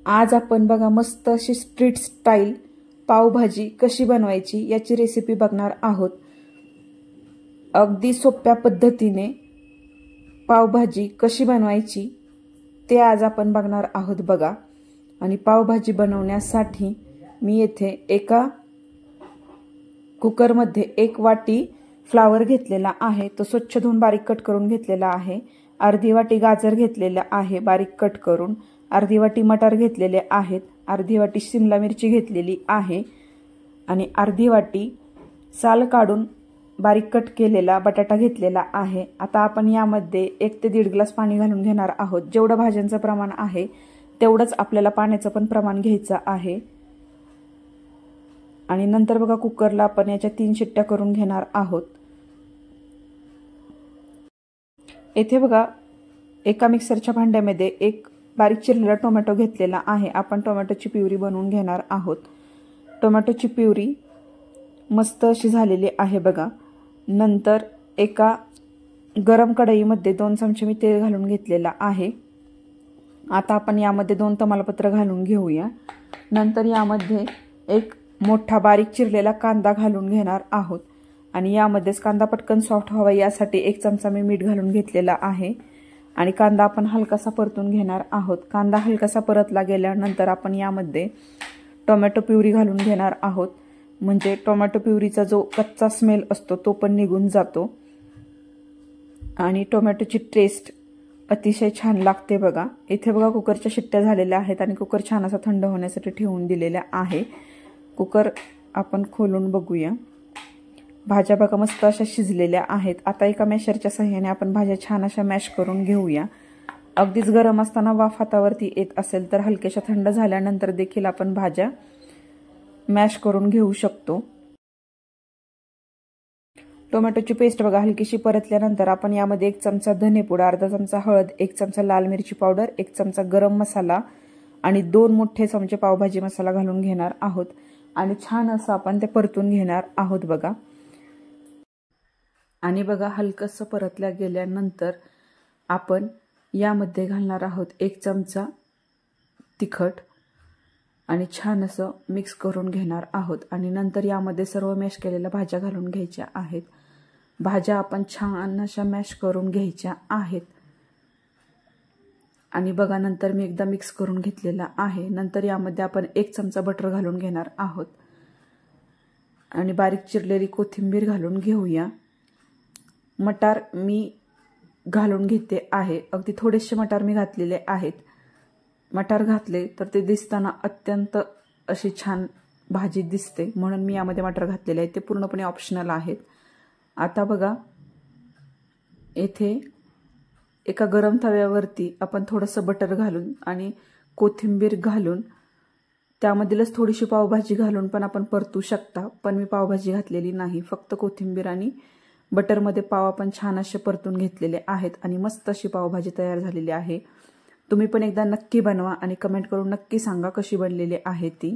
आज आपण बघा मस्त अशी स्ट्रीट स्टाईल पावभाजी कशी बनवायची याची रेसिपी बघणार आहोत। अगदी सोप्या पद्धतीने पावभाजी कशी बनवायची ते आज आपण बघणार आहोत बघा। आणि पावभाजी बनवण्यासाठी मी येथे एका कुकर मध्ये 1 वाटी फ्लावर घेतलेला आहे, तो स्वच्छ धुवून बारीक कट करून घेतलेला आहे। अर्धी वाटी गाजर घेतलेला आहे बारीक कट करून, अर्धी वाटी मटार घेतलेले आहेत, अर्धी वाटी शिमला मिरची घेतलेली आहे आणि अर्धी वाटी साल काढून बारीक कट केलेला बटाटा घेतलेला आहे। आता आपण यामध्ये 1 ते 1.5 ग्लास पाणी घालून घेणार आहोत। जेवढं भाज्यांचं प्रमाण आहे तेवढंच आपल्याला पाण्याचं पण प्रमाण घ्यायचं आहे। आणि नंतर बघा कुकरला आपण याच्या 3 शिट्ट्या करून घेणार आहोत। येथे बघा एका मिक्सरच्या भांड्यामध्ये 1 बारीक चिरलेला टोमॅटो घेतलेला आहे। आपण टोमॅटोची प्युरी बनवून घेणार आहोत। टोमॅटोची प्युरी मस्त अशी झालेली आहे बघा। नंतर एका गरम कढईमध्ये 2 चमचे मी तेल घालून घेतलेला आहे। आता आपण यामध्ये 2 तमालपत्र घालून घेऊया। नंतर यामध्ये 1 मोठा बारीक चिरलेला कांदा घालून घेणार आहोत आणि यामध्येच कांदा पटकन सॉफ्ट व्हावा यासाठी 1 चमचा मी मीठ घालून घेतलेला आहे आणि कांदा आपण हलकासा परतून घेणार आहोत। कांदा हलकासा परतला गेल्यानंतर आपण यामध्ये टोमॅटो प्युरी घालून घेणार आहोत, म्हणजे टोमॅटो प्युरीचा जो कच्चा स्मेल असतो तो पण निघून जातो आणि टोमॅटोची टेस्ट अतिशय छान लागते बघा। इथे बघा कुकरच्या शिट्ट्या झालेल्या आहेत आणि कुकर छान असा थंड होण्यासाठी ठेवून दिलेला आहे। कुकर आपण खोलून बघूया। भाज्या बघा मस्त अशा शिजलेल्या आहेत। आता एका मॅशरच्या सहाय्याने आपण भाज्या छान अशा मॅश करून घेऊया। अगदीच गरम असताना वाफ हातावरती येत असेल तर हलक्याशा थंड झाल्यानंतर देखील आपण भाज्या मॅश करून घेऊ शकतो। टोमॅटोची पेस्ट बघा हलकीशी परतल्यानंतर आपण यामध्ये 1 चमचा धनेपूड, अर्धा चमचा हळद, 1 चमचा लाल मिरची पावडर, 1 चमचा गरम मसाला आणि 2 मोठे चमचे पावभाजी मसाला घालून घेणार आहोत आणि छान असं आपण ते परतून घेणार आहोत बघा। आणि बघा हलकसं परतल्या गेल्यानंतर आपण यामध्ये घालणार आहोत 1 चमचा तिखट आणि छान असं मिक्स करून घेणार आहोत आणि नंतर यामध्ये सर्व मॅश केलेल्या भाज्या घालून घ्यायच्या आहेत। भाज्या आपण छान अशा मॅश करून घ्यायच्या आहेत आणि बघा नंतर मी एकदा मिक्स करून घेतलेला आहे। नंतर यामध्ये आपण 1 चमचा बटर घालून घेणार आहोत आणि बारीक चिरलेली कोथिंबीर घालून घेऊया। मटार मी घालून घेते आहे, अगदी थोडेसे मटार मी घातलेले आहेत। मटार घातले तर ते दिसताना अत्यंत अशी छान भाजी दिसते, म्हणून मी यामध्ये मटार घातलेले आहेत, ते पूर्णपणे ऑप्शनल आहेत। आता बघा येथे एका गरम तव्यावरती आपण थोडंसं बटर घालून आणि कोथिंबीर घालून त्यामधीलच थोडीशी पावभाजी घालून पण आपण परतू शकता, पण मी पावभाजी घातलेली नाही, फक्त कोथिंबीर आणि बटरमध्ये पाव आपण छान असे परतून घेतलेले आहेत आणि मस्त अशी पावभाजी तयार झालेली आहे। तुम्ही पण एकदा नक्की बनवा आणि कमेंट करून नक्की सांगा कशी बनलेली आहे ती।